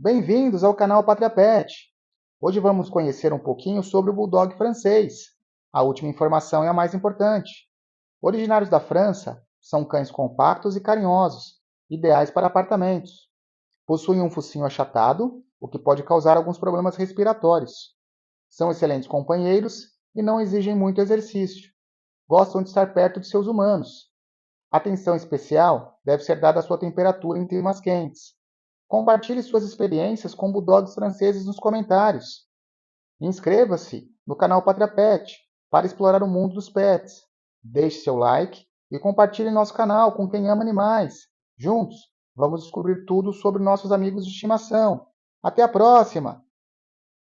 Bem-vindos ao canal Pátria Pet. Hoje vamos conhecer um pouquinho sobre o Bulldog francês. A última informação é a mais importante. Originários da França, são cães compactos e carinhosos, ideais para apartamentos. Possuem um focinho achatado, o que pode causar alguns problemas respiratórios. São excelentes companheiros e não exigem muito exercício. Gostam de estar perto de seus humanos. Atenção especial deve ser dada à sua temperatura em climas quentes. Compartilhe suas experiências com bulldogs franceses nos comentários. Inscreva-se no canal Pátria Pet para explorar o mundo dos pets. Deixe seu like e compartilhe nosso canal com quem ama animais. Juntos, vamos descobrir tudo sobre nossos amigos de estimação. Até a próxima!